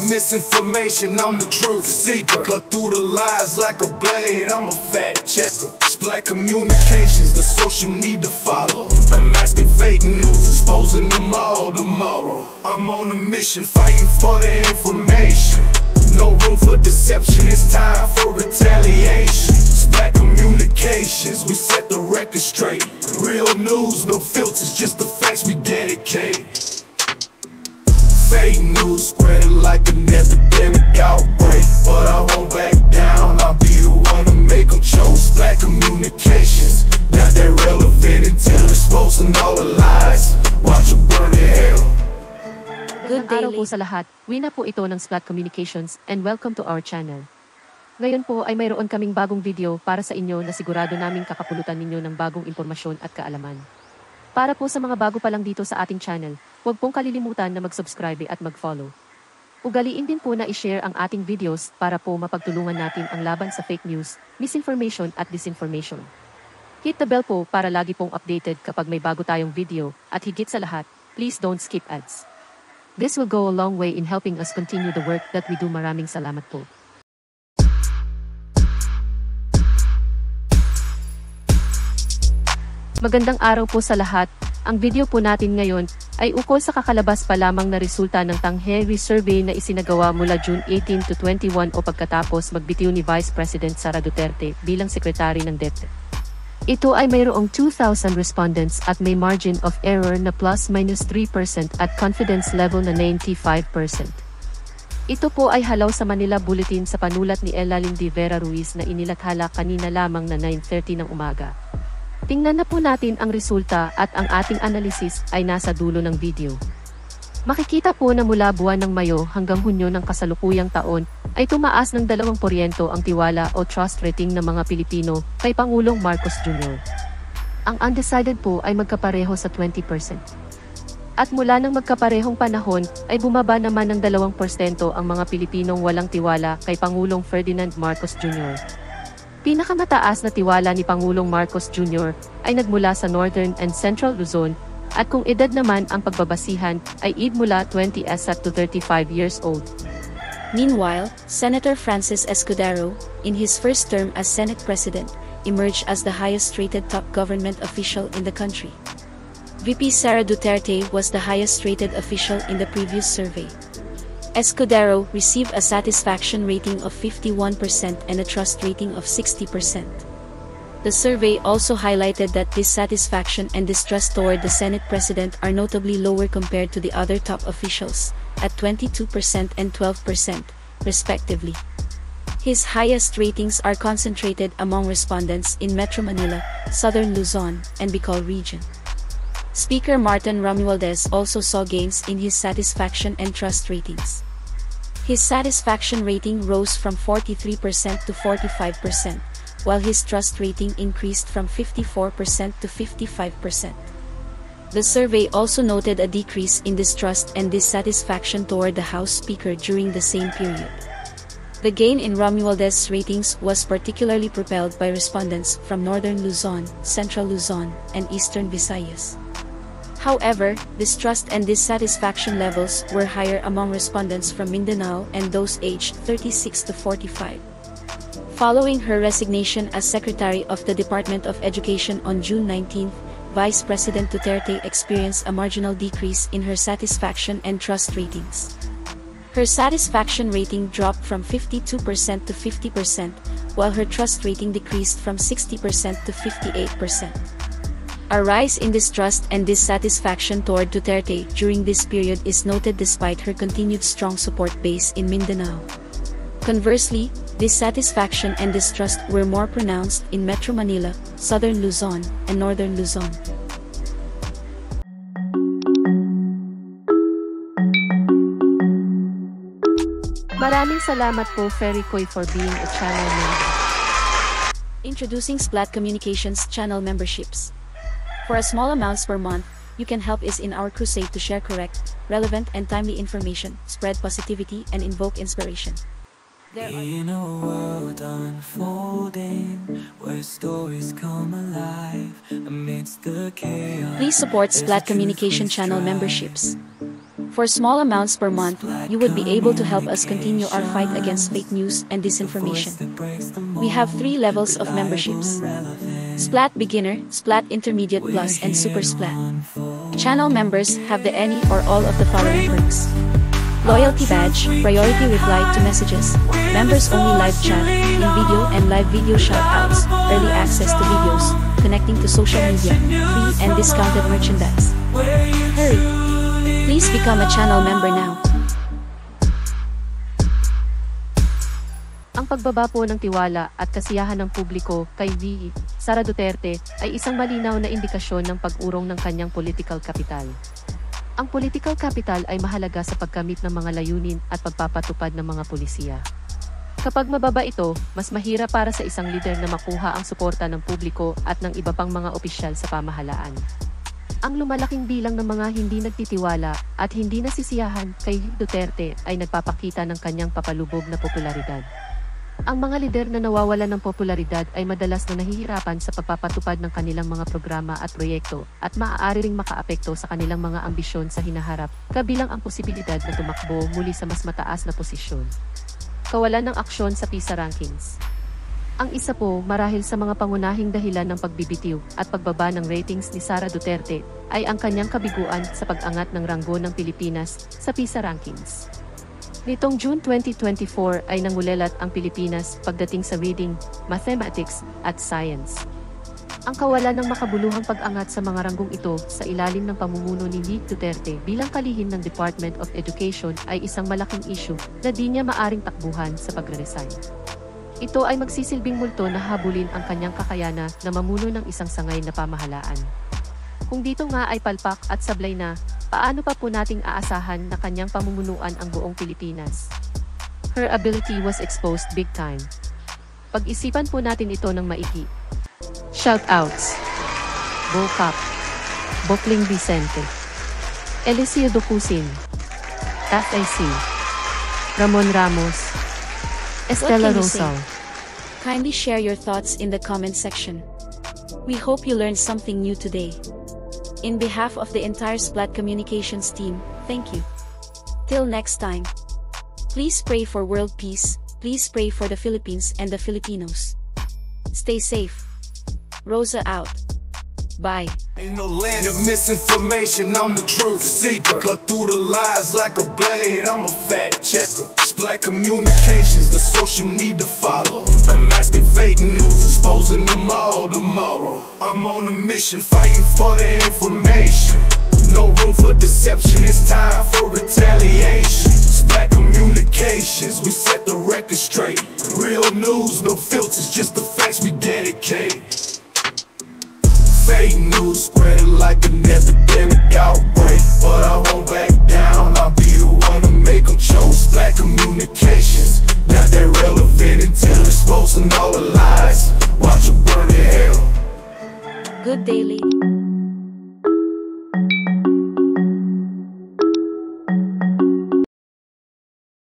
misinformation, I'm the truth seeker. Cut through the lies like a blade, I'm a fact checker. Black communications, the social need to follow. I'm asking fake news, exposing them all tomorrow. I'm on a mission, fighting for the information. No room for deception, it's time for retaliation. Black communications, we set the record straight. Real news, no filters, just the facts we dedicate. Fake news spreading like an epidemic outbreak, but I won't back down, I'll be the one to make them choke. Black communications, not that relevant until exposing all the lies. Watch them burn in hell. Good araw po sa lahat, Wina po ito ng Splat Communications and welcome to our channel. Ngayon po ay mayroon kaming bagong video para sa inyo na sigurado naming kakapulutan ninyo ng bagong impormasyon at kaalaman. Para po sa mga bago pa lang dito sa ating channel, huwag pong kalilimutan na mag-subscribe at mag-follow. Ugaliin din po na i-share ang ating videos para po mapagtulungan natin ang laban sa fake news, misinformation at disinformation. Hit the bell po para lagi pong updated kapag may bago tayong video at higit sa lahat, please don't skip ads. This will go a long way in helping us continue the work that we do. Maraming salamat po. Magandang araw po sa lahat. Ang video po natin ngayon ay ukol sa kakalabas pa lamang na resulta ng Tangheri Survey na isinagawa mula June 18 to 21 o pagkatapos magbitiw ni Vice President Sara Duterte bilang Sekretary ng DepEd. Ito ay mayroong 2,000 respondents at may margin of error na +-3% at confidence level na 95%. Ito po ay halaw sa Manila Bulletin sa panulat ni Ella Lindy Vera Ruiz na inilathala kanina lamang na 9:30 ng umaga. Tingnan na po natin ang resulta at ang ating analysis ay nasa dulo ng video. Makikita po na mula buwan ng Mayo hanggang Hunyo ng kasalukuyang taon ay tumaas ng 2% ang tiwala o trust rating ng mga Pilipino kay Pangulong Marcos Jr. Ang undecided po ay magkapareho sa 20%. At mula ng magkaparehong panahon ay bumaba naman ng 2% ang mga Pilipinong walang tiwala kay Pangulong Ferdinand Marcos Jr. Pinakamataas na tiwala ni Pangulong Marcos Jr. ay nagmula sa Northern and Central Luzon, at kung edad naman ang pagbabasihan ay mula 20s to 35 years old. Meanwhile, Senator Francis Escudero, in his first term as Senate President, emerged as the highest-rated top government official in the country. VP Sara Duterte was the highest-rated official in the previous survey. Escudero received a satisfaction rating of 51% and a trust rating of 60%. The survey also highlighted that dissatisfaction and distrust toward the Senate President are notably lower compared to the other top officials, at 22% and 12%, respectively. His highest ratings are concentrated among respondents in Metro Manila, Southern Luzon, and Bicol region. Speaker Martin Romualdez also saw gains in his satisfaction and trust ratings. His satisfaction rating rose from 43% to 45%, while his trust rating increased from 54% to 55%. The survey also noted a decrease in distrust and dissatisfaction toward the House Speaker during the same period. The gain in Romualdez's ratings was particularly propelled by respondents from Northern Luzon, Central Luzon, and Eastern Visayas. However, distrust and dissatisfaction levels were higher among respondents from Mindanao and those aged 36 to 45. Following her resignation as Secretary of the Department of Education on June 19, Vice President Duterte experienced a marginal decrease in her satisfaction and trust ratings. Her satisfaction rating dropped from 52% to 50%, while her trust rating decreased from 60% to 58%. A rise in distrust and dissatisfaction toward Duterte during this period is noted despite her continued strong support base in Mindanao. Conversely, dissatisfaction and distrust were more pronounced in Metro Manila, Southern Luzon, and Northern Luzon. Maraming salamat po Ferricoy for being a channel member. Introducing Splat Communications channel memberships. For a small amounts per month, you can help us in our crusade to share correct, relevant and timely information, spread positivity and invoke inspiration. In a world unfolding, where stories come alive amidst the chaos. Please support Splat Communication channel memberships. For small amounts per month, you would be able to help us continue our fight against fake news and disinformation. We have 3 levels of memberships: Splat Beginner, Splat Intermediate Plus, and Super Splat. Channel members have the any or all of the following perks: Loyalty Badge, Priority Reply to Messages, Members Only Live Chat, in-video and live video shoutouts, Early Access to Videos, Connecting to Social Media, Free and Discounted Merchandise. Hurry! Please become a channel member now. Ang pagbaba po ng tiwala at kasiyahan ng publiko kay VP Sara Duterte ay isang malinaw na indikasyon ng pag-urong ng kanyang political capital. Ang political capital ay mahalaga sa pagkamit ng mga layunin at pagpapatupad ng mga pulisiya. Kapag mababa ito, mas mahirap para sa isang leader na makuha ang suporta ng publiko at ng iba pang mga opisyal sa pamahalaan. Ang lumalaking bilang ng mga hindi nagtitiwala at hindi nasisiyahan kay Duterte ay nagpapakita ng kanyang papalubog na popularidad. Ang mga lider na nawawalan ng popularidad ay madalas na nahihirapan sa pagpapatupad ng kanilang mga programa at proyekto at maaari ring makaapekto sa kanilang mga ambisyon sa hinaharap, kabilang ang posibilidad na tumakbo muli sa mas mataas na posisyon. Kawalan ng aksyon sa PISA rankings. Ang isa po marahil sa mga pangunahing dahilan ng pagbibitiw at pagbaba ng ratings ni Sara Duterte ay ang kanyang kabiguan sa pag-angat ng ranggo ng Pilipinas sa PISA rankings. Nitong June 2024 ay nangulelat ang Pilipinas pagdating sa reading, mathematics, at science. Ang kawalan ng makabuluhang pag-angat sa mga ranggong ito sa ilalim ng pamumuno ni VP Duterte bilang kalihim ng Department of Education ay isang malaking issue na di niya maaring takbuhan sa pagre-resign. Ito ay magsisilbing multo na habulin ang kanyang kakayana na mamuno ng isang sangay na pamahalaan. Kung dito nga ay palpak at sablay na, paano pa po nating aasahan na kanyang pamumunuan ang buong Pilipinas? Her ability was exposed big time. Pag-isipan po natin ito ng maigi. Shoutouts: Bocap, Bokling Vicente, Eliseo Ducusin, FAC, Ramon Ramos, Estela Rosal. Kindly share your thoughts in the comment section. We hope you learned something new today. In behalf of the entire Splat Communications team, thank you. Till next time. Please pray for world peace, please pray for the Philippines and the Filipinos. Stay safe. Rosa out. Bye. Ain't no land of misinformation, I'm the truth seeker. Cut through the lies like a blade, I'm a fact checker. Splat Communications, the social need to follow. Unmasking fake news, exposing them all tomorrow. I'm on a mission, fighting for the information. No room for deception, it's time for retaliation. Splat Communications, we set the record straight. Real news, no filters, just the facts we dedicate. Fake news spreading like an epidemic outbreak, but I won't back down, I'll be the one to make them choke. Splat Communications, not that relevant until exposing all the lies. Watch them burn in hell. Good day, lady.